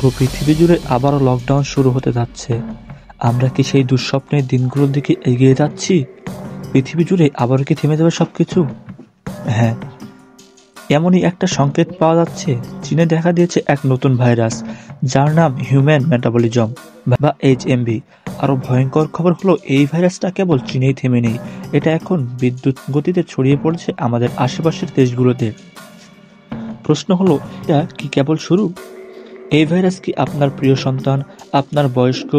পুরো পৃথিবী জুড়ে আবারও লকডাউন শুরু হতে যাচ্ছে। আমরা কি সেই দুঃস্বপ্নের দিনগুলোর দিকে এগিয়ে যাচ্ছি? পৃথিবী জুড়ে আবারও কি থেমে যাবে সবকিছু? হ্যাঁ, এমনই একটা সংকেত পাওয়া যাচ্ছে। চীনে দেখা দিয়েছে এক নতুন ভাইরাস, যার নাম হিউম্যান মেটাবলিজম বা HMV। আরো ভয়ঙ্কর খবর হলো, এই ভাইরাসটা কেবল চীনেই থেমে নেই, এটা এখন বিদ্যুৎ গতিতে ছড়িয়ে পড়েছে আমাদের আশেপাশের দেশগুলোতে। প্রশ্ন হলো, এটা কি কেবল শুরু? এই ভাইরাস কি আপনার প্রিয় সন্তান, আপনার বয়স্ক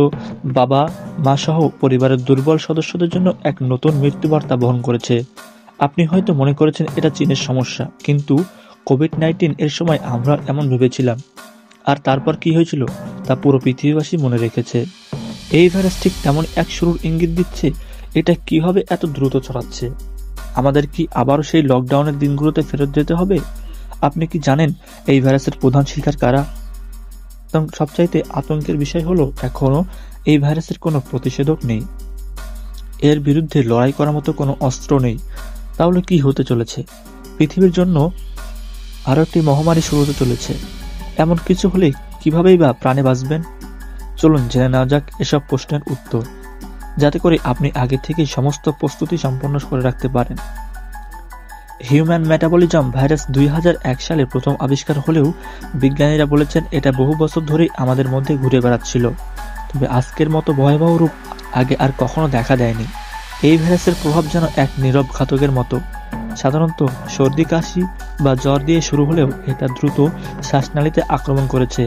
বাবা মা সহ পরিবারের দুর্বল সদস্যদের জন্য এক নতুন মৃত্যুবার্তা বহন করেছে? আপনি হয়তো মনে করেছেন এটা চীনের সমস্যা, কিন্তু কোভিড-19 এর সময় আমরা এমন ভেবেছিলাম। আর তারপর কি হয়েছিল তা পুরো পৃথিবীবাসী মনে রেখেছে। এই ভাইরাস ঠিক তেমন এক শুরুর ইঙ্গিত দিচ্ছে। এটা কিভাবে এত দ্রুত ছড়াচ্ছে? আমাদের কি আবারও সেই লকডাউনের দিনগুলোতে ফেরত যেতে হবে? আপনি কি জানেন এই ভাইরাসের প্রধান শিকার কারা? সবচাইতে আতঙ্কের বিষয় হলো, এখনো এই ভাইরাসের কোনো প্রতিষেধক নেই। এর বিরুদ্ধে লড়াই করার মতো কোনো অস্ত্র নেই। তাহলে কি হতে চলেছে? পৃথিবীর জন্য আরো একটি মহামারী শুরু হতে চলেছে। এমন কিছু হলে কিভাবেই বা প্রাণে বাঁচবেন? চলুন জেনে নেওয়া যাক এসব প্রশ্নের উত্তর, যাতে করে আপনি আগে থেকেই সমস্ত প্রস্তুতি সম্পন্ন করে রাখতে পারেন। হিউম্যান মেটাবলিজম ভাইরাস 2001 সালে প্রথম আবিষ্কার হলেও বিজ্ঞানীরা বলেছেন এটা বহু বছর ধরেই আমাদের মধ্যে ঘুরে বেড়াচ্ছিল। তবে আজকের মতো ভয়াবহ রূপ আগে আর কখনো দেখা দেয়নি। এই ভাইরাসের প্রভাব যেন এক নীরব ঘাতকের মতো। সাধারণত সর্দি কাশি বা জ্বর দিয়ে শুরু হলেও এটা দ্রুত শ্বাসনালীতে আক্রমণ করেছে।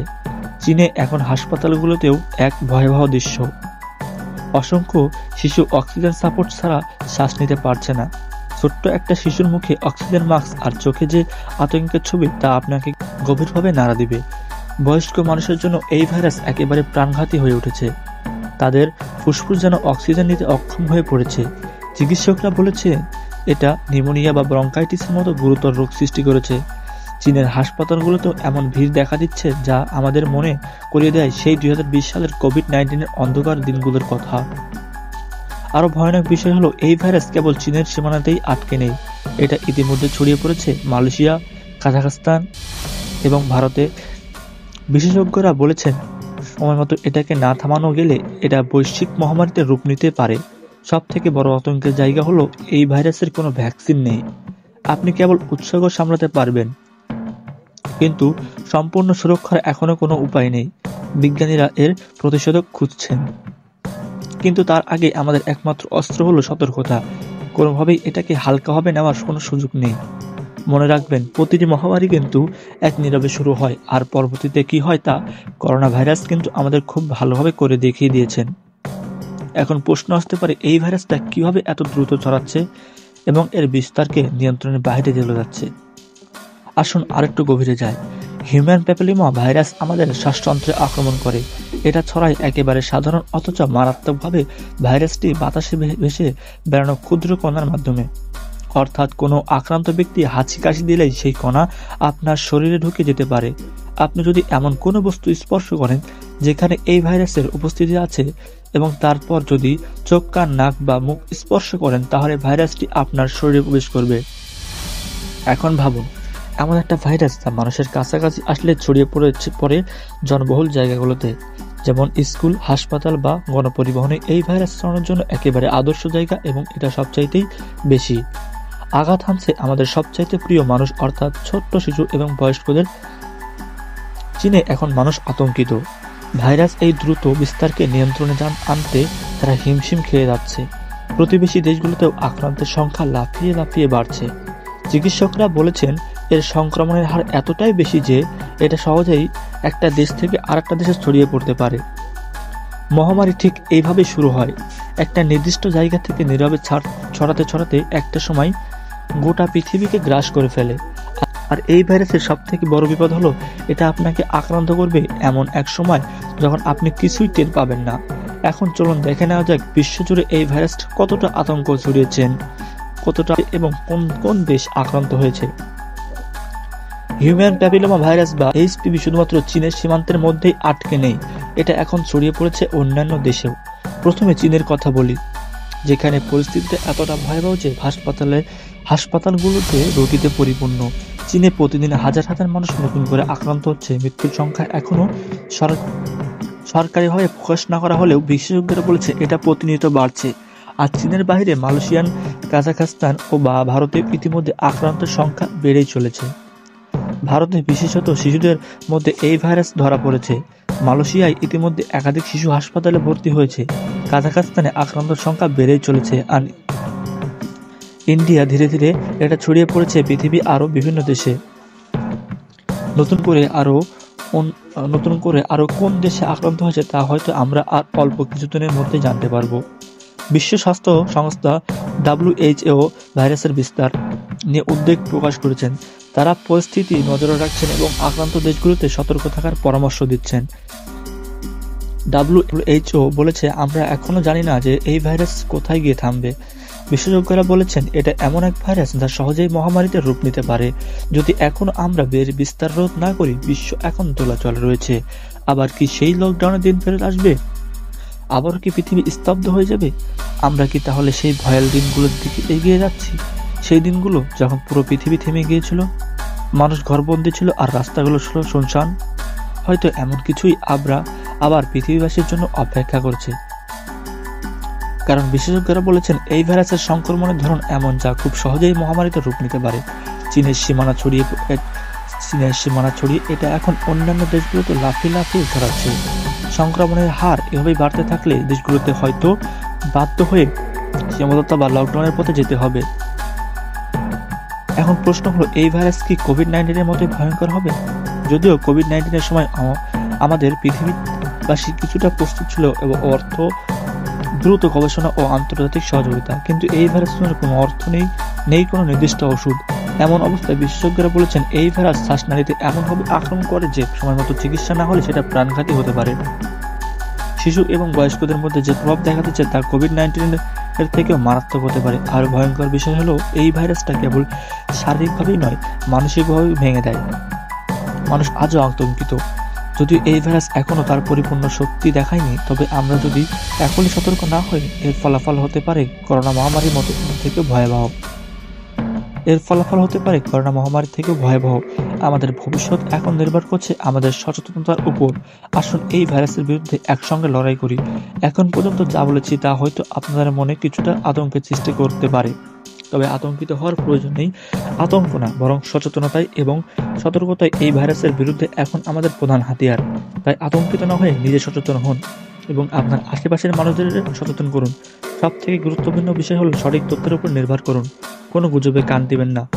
চীনে এখন হাসপাতালগুলোতেও এক ভয়াবহ দৃশ্য। অসংখ্য শিশু অক্সিজেন সাপোর্ট ছাড়া শ্বাস নিতে পারছে না। ছোট্ট একটা শিশুর মুখে অক্সিজেন মাস্ক আর চোখে যে আতঙ্কের ছবি, তা আপনাকে গভীরভাবে নাড়া দিবে। বয়স্ক মানুষের জন্য এই ভাইরাস একেবারে প্রাণঘাতী হয়ে উঠেছে। তাদের ফুসফুস যেন অক্সিজেন নিতে অক্ষম হয়ে পড়েছে। চিকিৎসকরা বলেছে এটা নিউমোনিয়া বা ব্রঙ্কাইটিসের মতো গুরুতর রোগ সৃষ্টি করেছে। চীনের হাসপাতালগুলোতেও এমন ভিড় দেখা দিচ্ছে, যা আমাদের মনে করিয়ে দেয় সেই 2020 সালের কোভিড-19 এর অন্ধকার দিনগুলোর কথা। আরো ভয়ানক বিষয় হলো, এই ভাইরাস কেবল চীনের সীমানাতেই আটকে নেই। এটা ইতিমধ্যে ছড়িয়ে পড়েছে মালয়েশিয়া, কাজাখস্তান এবং ভারতে। বিশেষজ্ঞরা বলেছেন, সময়মতো এটাকে না থামানো গেলে এটা বৈশ্বিক মহামারীতে রূপ নিতে পারে। সব থেকে বড় আতঙ্কের জায়গা হলো, এই ভাইরাসের কোনো ভ্যাকসিন নেই। আপনি কেবল উৎসর্গ সামলাতে পারবেন, কিন্তু সম্পূর্ণ সুরক্ষার এখনো কোনো উপায় নেই। বিজ্ঞানীরা এর প্রতিষেধক খুঁজছেন, কিন্তু তার আগে আমাদের একমাত্র অস্ত্র হলো সতর্কতা। কোনোভাবেই এটাকে হালকাভাবে নেওয়ার কোনো সুযোগ নেই। মনে রাখবেন, প্রতিটি মহামারী কিন্তু এক নীরবে শুরু হয়, আর পরবর্তীতে কি হয় তা করোনা ভাইরাস কিন্তু আমাদের খুব ভালোভাবে করে দেখিয়ে দিয়েছেন। এখন প্রশ্ন আসতে পারে, এই ভাইরাসটা কিভাবে এত দ্রুত ছড়াচ্ছে এবং এর বিস্তারকে নিয়ন্ত্রণের বাইরে চলে যাচ্ছে? আসুন আরেকটু গভীরে যায়। হিউম্যান প্যাপিলোমা ভাইরাস আমাদের শ্বাসতন্ত্রে আক্রমণ করে। এটা ছড়ায় একেবারে সাধারণ অথচ মারাত্মকভাবে। ভাইরাসটি বাতাসে ভেসে বেড়ানো ক্ষুদ্র কণার মাধ্যমে। অর্থাৎ কোনো আক্রান্ত ব্যক্তি হাঁচি কাশি দিলেই সেই কণা আপনার শরীরে ঢুকে যেতে পারে। আপনি যদি এমন কোনো বস্তু স্পর্শ করেন যেখানে এই ভাইরাসের উপস্থিতি আছে, এবং তারপর যদি চোখ, কান, নাক বা মুখ স্পর্শ করেন, তাহলে ভাইরাসটি আপনার শরীরে প্রবেশ করবে। এখন ভাবুন, এমন একটা ভাইরাস যা মানুষের কাছাকাছি আসলে ছড়িয়ে পড়ে জনবহুল জায়গাগুলোতে, যেমন স্কুল, হাসপাতাল বা গণপরিবহনে। এই ভাইরাস ছড়ানোর জন্য একেবারে আদর্শ জায়গা, এবং এটা সবচাইতেই বেশি আঘাত হানছে আমাদের সবচাইতে প্রিয় মানুষ, অর্থাৎ ছোট্ট শিশু এবং বয়স্কদের। চীনে এখন মানুষ আতঙ্কিত। ভাইরাস এই দ্রুত বিস্তারকে নিয়ন্ত্রণে আনতে তারা হিমশিম খেয়ে যাচ্ছে। প্রতিবেশী দেশগুলোতেও আক্রান্তের সংখ্যা লাফিয়ে লাফিয়ে বাড়ছে। চিকিৎসকরা বলেছেন, এর সংক্রমণের হার এতটাই বেশি যে এটা সহজেই একটা দেশ থেকে আরেকটা দেশে ছড়িয়ে পড়তে পারে। মহামারী ঠিক এইভাবেই শুরু হয়, একটা নির্দিষ্ট জায়গা থেকে নীরবে ছড়াতে ছড়াতে একটা সময় গোটা পৃথিবীকে গ্রাস করে ফেলে। আর এই ভাইরাসের সব থেকে বড় বিপদ হলো, এটা আপনাকে আক্রান্ত করবে এমন এক সময় যখন আপনি কিছুই টের পাবেন না। এখন চলুন দেখে নেওয়া যাক বিশ্বজুড়ে এই ভাইরাসটা কতটা আতঙ্ক ছড়িয়েছেন, কতটা এবং কোন কোন দেশ আক্রান্ত হয়েছে। হিউম্যান প্যাপিলোমা ভাইরাস বা HPV শুধুমাত্র চীনের সীমান্তের মধ্যেই আটকে নেই, এটা এখন ছড়িয়ে পড়েছে অন্যান্য দেশেও। প্রথমে চীনের কথা বলি, যেখানে পরিস্থিতিটা এতটা ভয়াবহ যে হাসপাতালগুলোতে রোগীতে পরিপূর্ণ। চীনে প্রতিদিন হাজার হাজার মানুষ নতুন করে আক্রান্ত হচ্ছে। মৃত্যুর সংখ্যা এখনো সরকারিভাবে প্রকাশ না করা হলেও বিশেষজ্ঞরা বলেছে এটা প্রতিনিয়ত বাড়ছে। আর চীনের বাইরে মালয়েশিয়ান, কাজাখস্তান ও ভারতে ইতিমধ্যে আক্রান্তের সংখ্যা বেড়েই চলেছে। ভারতে বিশেষত শিশুদের মধ্যে এই ভাইরাস ধরা পড়েছে। মালয়েশিয়ায় ইতিমধ্যে একাধিক শিশু হাসপাতালে ভর্তি হয়েছে। কাজাখস্তানে আক্রান্তের সংখ্যা বেড়েই চলেছে। আর ইন্ডিয়া ধীরে ধীরে এটা ছড়িয়ে পড়েছে পৃথিবী আরও বিভিন্ন দেশে। নতুন করে আরো কোন দেশে আক্রান্ত হয়েছে তা হয়তো আমরা আর অল্প কিছুদিনের মধ্যে জানতে পারবো। বিশ্ব স্বাস্থ্য সংস্থা WHO ভাইরাসের বিস্তার নিয়ে উদ্বেগ প্রকাশ করেছেন। তারা পরিস্থিতি নজরে রাখছেন এবং আক্রান্ত দেশগুলোতে সতর্ক থাকার পরামর্শ দিচ্ছেন। WHO বলেছে, আমরা এখনো জানি না যে এই ভাইরাস কোথায় গিয়ে থামবে। বিশেষজ্ঞরা বলেছেন, এটা এমন এক ভাইরাস যা সহজেই মহামারীতে রূপ নিতে পারে। যদি এখনো আমরা বিস্তার রোধ না করি, বিশ্ব এখন দোলাচল রয়েছে। আবার কি সেই লকডাউনের দিন ফেরত আসবে? আবারও কি পৃথিবী স্তব্ধ হয়ে যাবে? আমরা কি তাহলে সেই ভয়াল দিনগুলোর দিকে এগিয়ে যাচ্ছি? সেই দিনগুলো যখন পুরো পৃথিবী থেমে গিয়েছিল, মানুষ ঘরবন্দি ছিল আর রাস্তাগুলো ছিল শুনশান। হয়তো এমন কিছুই আবার পৃথিবীবাসীর জন্য অপেক্ষা করছে। কারণ বিশেষজ্ঞরা বলেছেন, এই ভাইরাসের সংক্রমণের ধরন এমন যা খুব সহজেই মহামারীতে রূপ নিতে পারে। চীনের সীমানা ছড়িয়ে এটা এখন অন্যান্য দেশগুলোতে লাফিয়ে ছড়াচ্ছে। সংক্রমণের হার এভাবেই বাড়তে থাকলে দেশগুলোতে হয়তো বাধ্য হয়ে সীমাবদ্ধতা বা লকডাউনের পথে যেতে হবে। এখন প্রশ্ন হলো, এই ভাইরাস কি কোভিড-19 এর মতোই ভয়ঙ্কর হবে? যদিও কোভিড-19 এর সময় আমাদের পৃথিবীবাসী কিছুটা প্রস্তুত ছিল এবং অর্থ, দ্রুত গবেষণা ও আন্তর্জাতিক সহযোগিতা, কিন্তু এই ভাইরাসের কোনো অর্থ নেই কোনো নির্দিষ্ট ওষুধ। এমন অবস্থায় বিশেষজ্ঞরা বলেছেন, এই ভাইরাস শ্বাসনালীতে এমনভাবে আক্রমণ করে যে সময়মতো চিকিৎসা না হলে সেটা প্রাণঘাতী হতে পারে। শিশু এবং বয়স্কদের মধ্যে যে প্রভাব দেখা দিচ্ছে তা কোভিড-19 এর থেকেও মারাত্মক হতে পারে। আর ভয়ঙ্কর বিষয় হলো, এই ভাইরাসটা কেবল শারীরিকভাবেই নয়, মানসিকভাবেও ভেঙে দেয়। মানুষ আজও আতঙ্কিত। যদিও এই ভাইরাস এখনো তার পরিপূর্ণ শক্তি দেখায়নি, তবে আমরা যদি এখনই সতর্ক না হই, এর ফলাফল হতে পারে করোনা মহামারীর থেকেও ভয়াবহ। আমাদের ভবিষ্যৎ এখন নির্ভর করছে আমাদের সচেতনতার উপর। আসুন এই ভাইরাসের বিরুদ্ধে একসঙ্গে লড়াই করি। এখন পর্যন্ত যা বলেছি তা হয়তো আপনাদের মনে কিছুটা আতঙ্কের সৃষ্টি করতে পারে, তবে আতঙ্কিত হওয়ার প্রয়োজন নেই। আতঙ্ক না, বরং সচেতনতাই এবং সতর্কতাই এই ভাইরাসের বিরুদ্ধে এখন আমাদের প্রধান হাতিয়ার। তাই আতঙ্কিত না হয়ে নিজে সচেতন হন এবং আপনার আশেপাশের মানুষদের সচেতন করুন। সবথেকে গুরুত্বপূর্ণ বিষয় হলো, সঠিক তথ্যের উপর নির্ভর করুন। কোনো গুজবে কান দিবেন না।